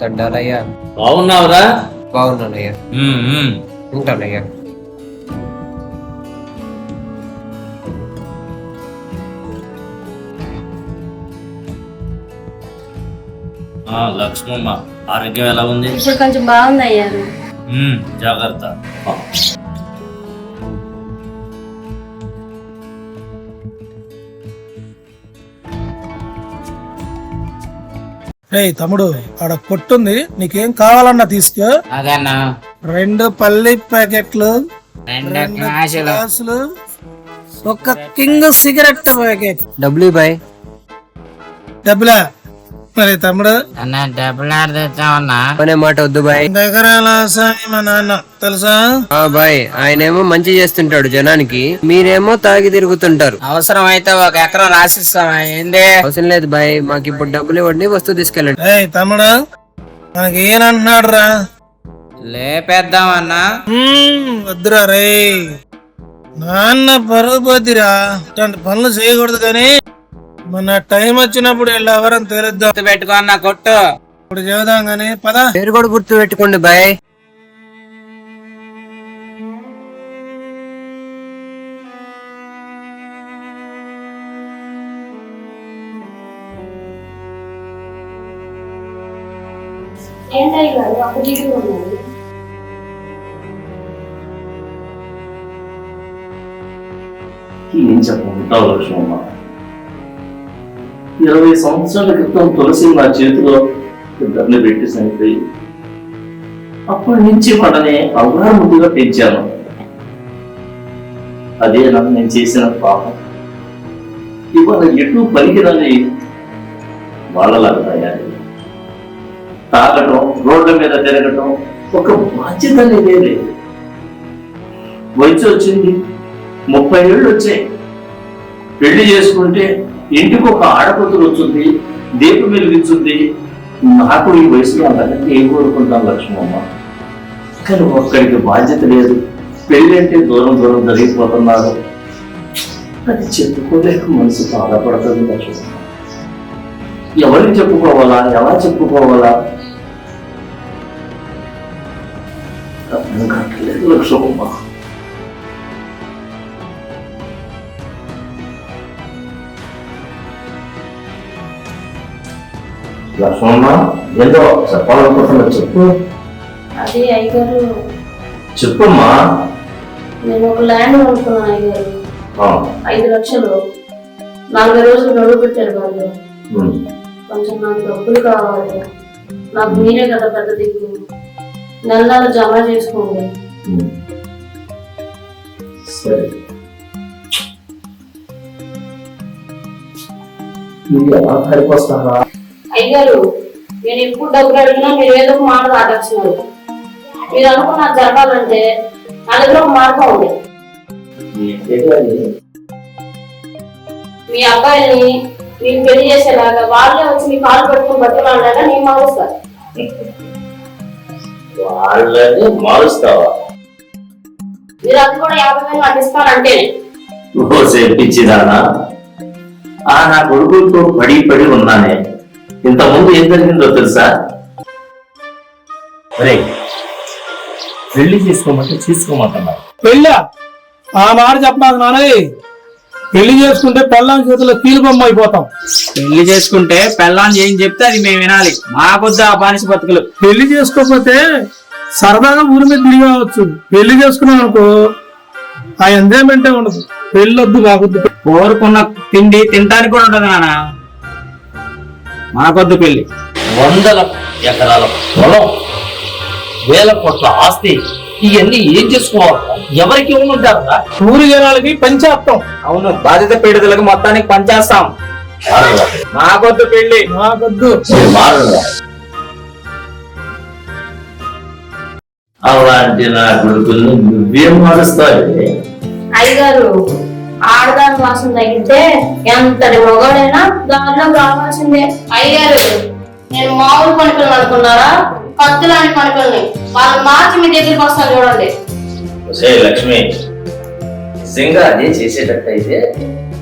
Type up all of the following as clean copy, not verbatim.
దండాలయ్యా. బాగున్నావురా? బాగున్నానయ్యా. ఉంటానయ్యా. లక్ష్మమ్మ ఆరోగ్యం ఎలా ఉంది? ఇప్పుడు కొంచెం బాగుంది అయ్యా. జాగ్రత్త. తమ్ముడు ఆడ కొట్టుంది, నీకేం కావాలన్నా తీసుకో. అదన్నా 2 పల్లి ప్యాకెట్లు, 2 గ్లాసులు, 1 కింగ్ సిగరెట్ ప్యాకెట్. డబ్బులు బాయ్. డబ్బులా? మరి తమ్ముడు అన్న డబ్బులు ఆడతామన్నా. కొనే మాట వద్దు బాయ్. దగ్గర మా నాన్న తెలుసా బాయ్? ఆయనేమో మంచి చేస్తుంటాడు జనానికి, మీరేమో తాగి తిరుగుతుంటారు. అవసరం అయితే 1 ఎకరం రాసిస్తామా? ఏంది అవసరం లేదు బాయ్, మాకు ఇప్పుడు డబ్బులు ఇవ్వండి, వస్తువు తీసుకెళ్ళండి. తమ్ముడు మనకి ఏనంటున్నాడు రా? లేపేద్దామన్నా. వద్దురా రే, నాన్న పరుగు పోతిరా, ఇట్లాంటి పనులు చేయకూడదు. కానీ మన టైం వచ్చినప్పుడు ఇలా ఎవరని తెలుద్దాం. పెట్టుకో అన్న, కొట్టు. ఇప్పుడు చెబుదాం గానీ పద. పేరు కూడా గుర్తు పెట్టుకోండి బాయ్. ఏం చెప్పుకుంటావు లక్ష్మమ్మ? 20 సంవత్సరాల క్రితం తులసి నా చేతిలో ఇద్దరిని పెట్టి చనిపోయి అప్పటి నుంచి వాళ్ళని అల్లారుముద్దుగా పెంచాను. అదే నన్ను నేను చేసిన పాపం. ఇవాళ ఎటు పలికిరని వాళ్ళలాగా తయారు తాగటం, రోడ్ల మీద తిరగటం ఒక బాధ్యత అనేదే లేదు. వయసు వచ్చింది, 30 ఏళ్ళు వచ్చాయి. పెళ్లి చేసుకుంటే ఇంటికి ఒక ఆడపతులు వచ్చింది, దీపం వెలిగించుంది. నాకు ఈ వయసులో అంతకంటే ఏం కోరుకుంటాను లక్ష్మమ్మ? కానీ ఒక్కడికి బాధ్యత లేదు. పెళ్లి అంటే దూరం దూరం జరిగిపోతున్నారు. అది చెప్పుకోలేక మనసు బాధపడుతుంది లక్ష్మమ్మ. ఎవరికి చెప్పుకోవాలా, ఎలా చెప్పుకోవాలా అర్థం కావట్లేదు లక్ష్మమ్మ. లక్ష్మమ్మ ఏదో చెప్పాలనుకుంటున్నా, చెప్పు. అది అయ్యగారు, చెప్పమ్మా. నేను ఒక ల్యాండ్ కొనుక్కున్నాను అయ్యగారు. 5 లక్షలు 40 రోజులు నడువు పెట్టారు వాళ్ళు. కొంచెం నాకు డబ్బులు కావాలి. నాకు మీరే కదా పెద్ద దిక్కు, నెల జమ చేసుకోండి. సరే, ఎలా సరిపోస్తారా? అయ్యగారు, నేను ఎప్పుడు డబ్బులు అడిగినా మీరు ఏదో ఒక మాట దాటొచ్చినారు. మీరు అనుకున్న జరగాలంటే నా దగ్గర ఒక మార్గం ఉంది. మీ అబ్బాయిని మీరు పెళ్లి చేసేలాగా వాళ్ళే వచ్చి మీ కాలు పట్టుకుని బతుకులాగా నేను మారుస్తాను. వాళ్ళని మారుస్తావా? మీరు అది కూడా 50,000 నటిస్తానంటే పిచ్చిదానా? నా కొడుకులతో పడి పడి ఉన్నానే. ఇంతకుముందు ఏం జరిగిందో తెలుసా? అరే, పెళ్లి చేసుకోమంటే చేసుకోమంటున్నా. పెళ్ళా? ఆ మాట చెప్పమాకు నాన్నది. పెళ్లి చేసుకుంటే పెళ్ళాం చేతిలో కీలుబొమ్మ అయిపోతాం. పెళ్లి చేసుకుంటే పెళ్ళాన్ని ఏం చెప్తే అది మేము వినాలి. మాకొద్దు ఆ బానిస బతుకులు. పెళ్లి చేసుకోకపోతే సరదాగా ఊరి మీద తిరిగి రావచ్చు. పెళ్లి చేసుకున్నాం అనుకో ఆ ఎంజాయ్మెంటే ఉండదు. పెళ్ళొద్దు, కాకొద్దు. కోరుకున్న తిండి తినడానికి కూడా ఉండదు నాన్న. మాకొద్దు పెళ్లి. 100 ఎకరాల పొలం, 1000 కోట్ల ఆస్తి, ఇవన్నీ ఏం చేసుకోవాలి? ఎవరికి ఉంటారా? ఊరి జనాలకి పంచేస్తాం. అవును, బాధిత పీడితులకు మొత్తానికి పంచేస్తాం. మాకొద్దు పెళ్లి, మాకొద్దు. అలాంటి నా కొడుకుల్ని నువ్వేం మారుస్తావు? అయ్యగారు, ఆడదాని వాసన తగ్గితే ఎంతటి మొగాడైనా దానిలో రావాల్సిందే. అయ్యగారు, నేను మామూలు పనిపిల్లని అనుకున్నారా? కత్తులాంటి పనిపిల్లని. వాళ్ళు మార్చి మీ దగ్గరికి వస్తాను చూడండి. లక్ష్మి, నిజంగా అదే చేసేటట్టయితే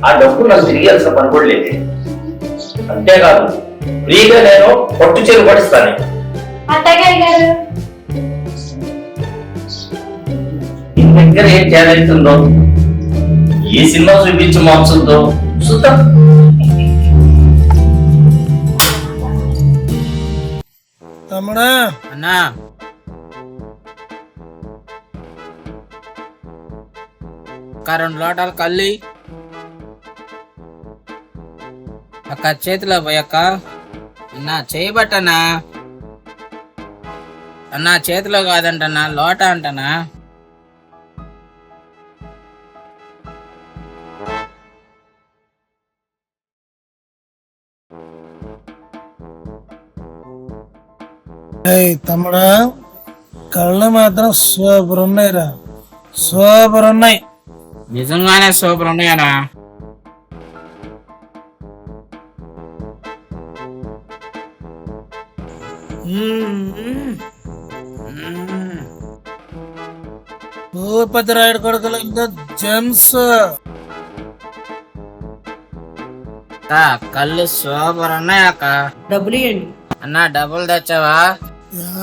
ఆ డబ్బు నాకు తిరిగాల్సిన పని కూడా లేదు. అంతేకాదు, ఫ్రీగా నేను పట్టు చీర పడిస్తాను. అట్టగే అయ్యారు. నీ దగ్గర ఏం టాలెంట్ ఉందో ఈ సినిమా చూపించి మార్చుద్దో చూద్దాం. తమ్ముడా అన్నా ఒక 2 లోటాలు కల్లి అక్క చేతిలో పోయక్క. అన్నా చేయబట్టనా అన్నా, చేతిలో కాదంటన్నా లోట అంటనా. తమ్ముడా కళ్ళు మాత్రం సూపర్ ఉన్నాయిరా, సూపర్ ఉన్నాయి. నిజంగానే సూపర్ ఉన్నాయనా. భూపతి రాయుడు కొడుకులు ఇంకా జెమ్స్. కళ్ళు సూపర్ ఉన్నాయి అక్క. డబ్బులు ఇవ్వండి. అన్నా డబ్బులు తెచ్చావా?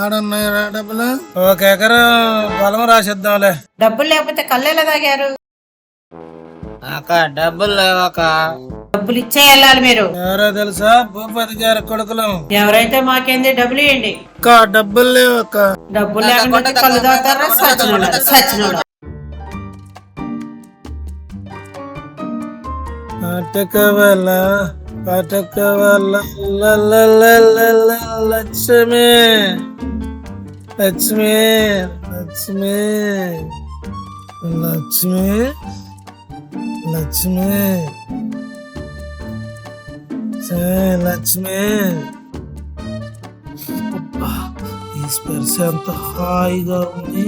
ఏడున్నాయిరా డబ్బులు? 1 ఎకరం పొలం రాసిద్దాంలే. డబ్బులు లేకపోతే కళ్ళు ఎలా తాగారు? అక్క డబ్బులు లేవక్క. డబ్బులు ఇచ్చే వెళ్ళాలి మీరు. ఎవరో తెలుసా? భూపతి గారి కొడుకులు. ఎవరైతే మాకేంది, డబ్బులు ఇవ్వండి. అక్క డబ్బులు లేవు అక్క. డబ్బులు లేకుండా కళ్ళు తాగుతారా? సచ్చినోడా. పటకవల పటకవల లక్ష్మి లక్ష్మి లక్ష్మి లక్ష్మి లక్ష్మి లక్ష్మి. ఈ స్పర్శ ఎంత హాయిగా ఉంది.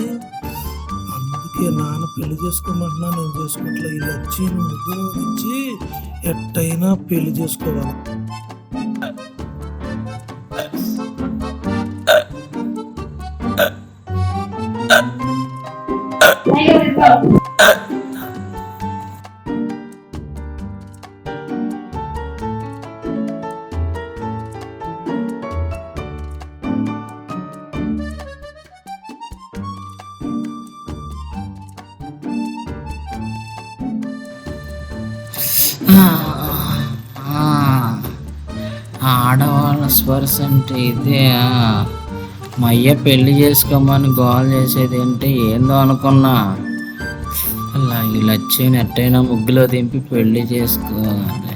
అందుకే నాన్న పెళ్లి చేసుకోమంటున్నా, నేను చేసుకోవట్లే. ఈ లక్ష్మిని ముగ్గురు నుంచి ఎట్టయినా పెళ్లి చేసుకోవాలి. ఆడవాళ్ళ స్పర్శ అంటే ఇదే. మా అయ్య పెళ్లి చేసుకోమని గోల్ చేసేది అంటే ఏందో అనుకున్నా. అలా ఈ లక్ష్యం ఎట్టయినా ముగ్గులో దింపి పెళ్లి చేసుకోవాలి.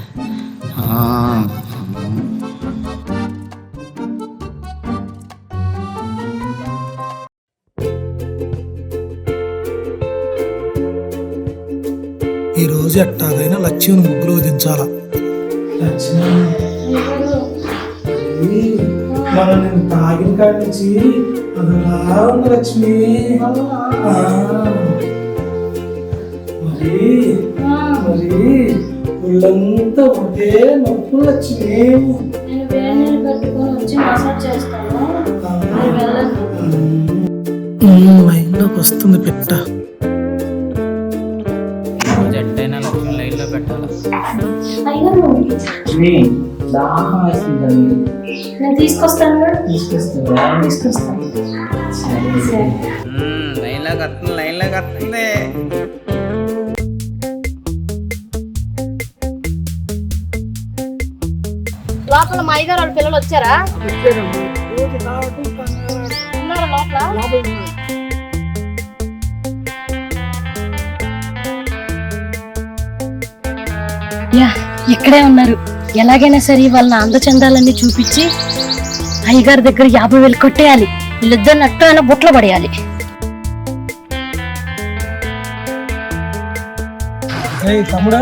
ఈ రోజు ఎట్టాగైనా లక్ష్మిని ముగ్గులో దించాలా. మనం నేను తాగిన కాడి నుంచి అదలా ఉంది లక్ష్మి. మరి మరి ఒళ్ళంతా ఉంటే నొప్పు లక్ష్మి. నేను వేరే నీళ్ళు పెట్టుకొని వచ్చి మసాజ్ చేస్తాను. మైండ్లోకి వస్తుంది పెట్ట. జట్టైనా లక్ష్మి లైన్లో పెట్టాలి. నేను తీసుకొస్తాను. లైన్లో కడుతుంది. లోపల మా అయ్యగారు వాళ్ళ పిల్లలు వచ్చారా? ఉన్నారా లోపల? ఇక్కడే ఉన్నారు. ఎలాగైనా సరే వాళ్ళ అందచందాలన్నీ చూపించి అయ్యగారి దగ్గర 50,000 కొట్టేయాలి. వీళ్ళిద్దరు నట్టు అయినా బుట్టలో పడేయాలి. తమ్ముడు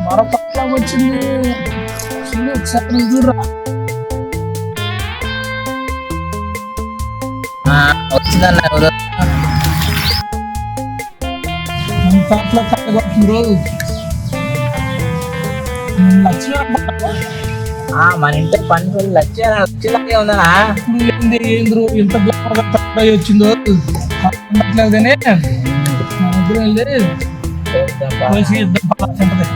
మరొక వచ్చింది. ఒకసారి చూడరా. వచ్చిందన్న రోజు మన ఇంటి పని లక్ష్యం వచ్చిందే ఉందనా. ఏంద్రు ఇంత వచ్చిందో అట్లేదని ముగ్గురు వెళ్ళి పోసి ఇద్దరు పడాల్సి ఉంటుంది.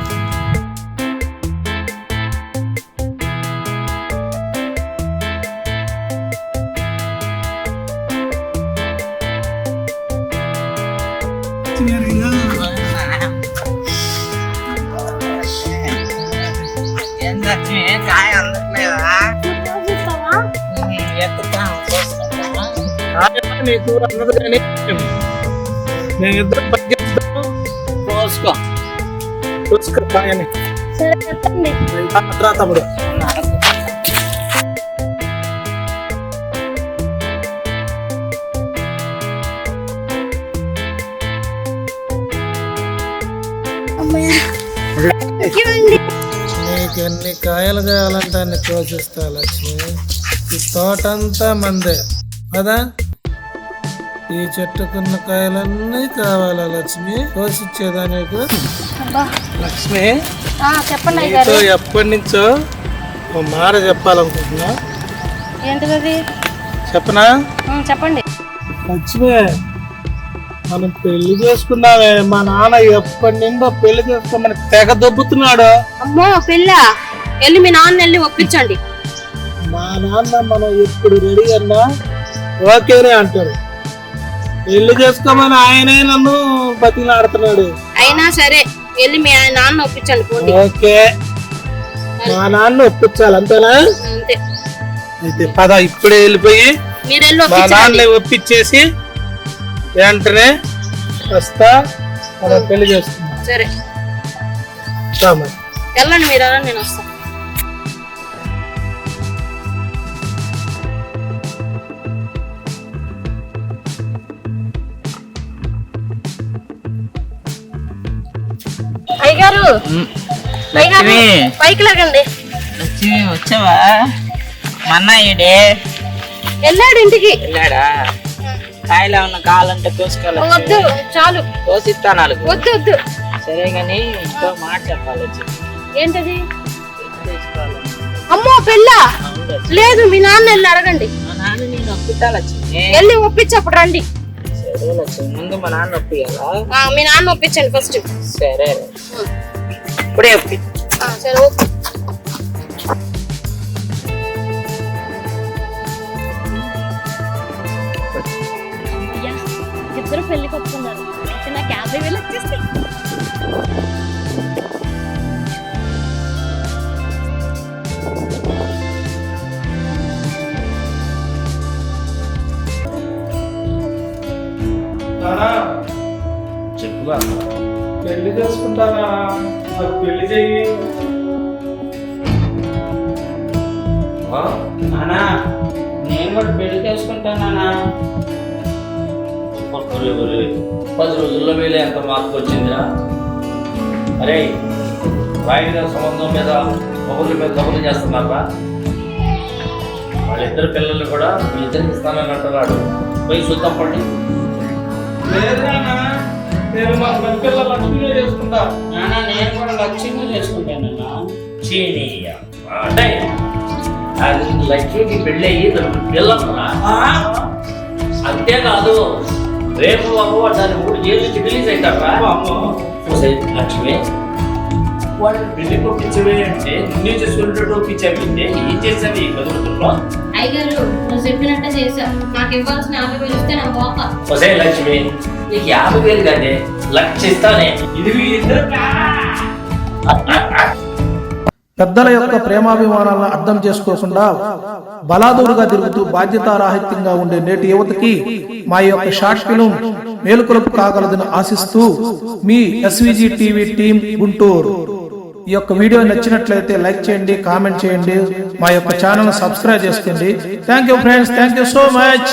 నీకు అన్నది కానీ మేమిద్దరం పనిచేస్తాము. చూసుకో బాగానే. సరే చెప్పండి. రా తమ్ముడు. నీకు ఎన్ని కాయలు కావాలంటే అన్ని కోసిస్తా లక్ష్మి. ఈ తోటంతా మందే కదా. ఈ చెట్టుకున్న కాయలన్నీ కావాలా లక్ష్మి? కోసిచ్చేదా నీకు? లక్ష్మి చెప్పండి నీతో ఎప్పటి నుంచో ఓ మాట చెప్పాలనుకుంటున్నా. ఏంటిది? చెప్పనా? చెప్పండి. లక్ష్మి మనం పెళ్లి చేసుకున్నామే. మా నాన్న ఎప్పటి నుండో పెళ్లి చేసుకోమని తెగ దొబ్బుతున్నాడు. అమ్మో పెళ్ళ వెళ్ళి మీ నాన్న వెళ్ళి ఒప్పించండి. మా నాన్న మనం ఎప్పుడు రెడీ అన్నా ఓకేనే అంటారు. పెళ్లి చేసుకోమని ఆయనే నన్ను బతిలాడుతున్నాడు. అయినా సరే వెళ్ళి మీ నాన్న ఒప్పించండి పోండి. ఓకే మా నాన్న ఒప్పించాలి అంతేనా? అంతే. అయితే పద ఇప్పుడే వెళ్ళిపోయి మీరు వెళ్ళి మా ఒప్పించండి. నాన్న ఒప్పించేసి వెంటనే వస్తా. మనం పెళ్లి చేసుకుందాం. సరే రామా వెళ్ళండి మీరు, నేను వస్తాను. అయ్యగారు పైకి లాగండి. లక్ష్మి వచ్చావా? మన్నాయుడే వెళ్ళాడు ఇంటికి. వెళ్ళాడా? కాయలు ఏమన్నా కావాలంటే కోసుకోవాలి. వద్దు చాలు. కోసిస్తా 4. వద్దు వద్దు. సరే గాని ఇంకో మాట చెప్పాలి. ఏంటది? అమ్మో పెళ్ళ లేదు. మీ నాన్న వెళ్ళి అడగండి. మా నాన్న నేను ఒప్పిస్తా లక్ష్మి. వెళ్ళి ఒప్పించి అప్పుడు రండి. సరే లక్ష్మి ముందు మా నాన్న ఒప్పియాలా? మీ నాన్న ఒప్పించండి ఫస్ట్. సరే ఇప్పుడే ఒప్పి. సరే ఓకే. ఇద్దరు పెళ్లికి వస్తున్నారు. అయితే నాకు 50,000 వచ్చేస్తాయి. చెప్పుగా పెళ్లి చేసుకుంటానా? పెళ్లి చెయ్యి. నానా నేను కూడా పెళ్లి చేసుకుంటానా? 10 రోజుల్లో వీళ్ళు ఎంత మార్పు వచ్చిందిరా? అరే వాయిదా సంబంధం మీద మొగుళ్ళ మీద దొంగలు చేస్తున్నారా? వాళ్ళిద్దరు పిల్లలు కూడా మీ ఇద్దరికి ఇస్తానని అంటున్నాడు. పోయి చూద్దాం పండి. నేను మా పిల్ల లక్ష్మినే చేసుకుంటా. నానా నేను కూడా లక్ష్యంగా చేసుకుంటానన్నా. అంటే అది లక్ష్మికి పెళ్ళి అయ్యి పిల్లరా? అంతేకాదు రేపు అవ్వ దాని 3 జైలు నుంచి రిలీజ్ అవుతారా? లక్ష్మి వాడు పెళ్లి పంపించవే అంటే నిన్నే చేసుకునేటట్టు ఒప్పించావంటే ఏం చేసావు ఈ 10 రోజుల్లో? అయ్యగారు నువ్వు చెప్పినట్టే చేశా. నాకు ఇవ్వాల్సిన 50,000 ఇస్తే నా పోక. ఒసే లక్ష్మి నీకు 50,000 కాదే 1,00,000 ఇస్తానే. ఇది వీరిద్దరు పెద్దల యొక్క ప్రేమాభిమానాలను అర్థం చేసుకోకుండా బలాదూరుగా తిరుగుతూ బాధ్యతారాహిత్యంగా ఉండే నేటి యువతకి మా యొక్క షార్ట్ ఫిలిం మేలుకొలుపు కాగలదని ఆశిస్తూ మీ ఎస్విజి టీవీ టీం గుంటూరు. ఈ యొక్క వీడియో నచ్చినట్లయితే లైక్ చేయండి, కామెంట్ చేయండి, మా యొక్క ఛానల్ సబ్స్క్రైబ్ చేసుకోండి. Thank you friends, thank you so much.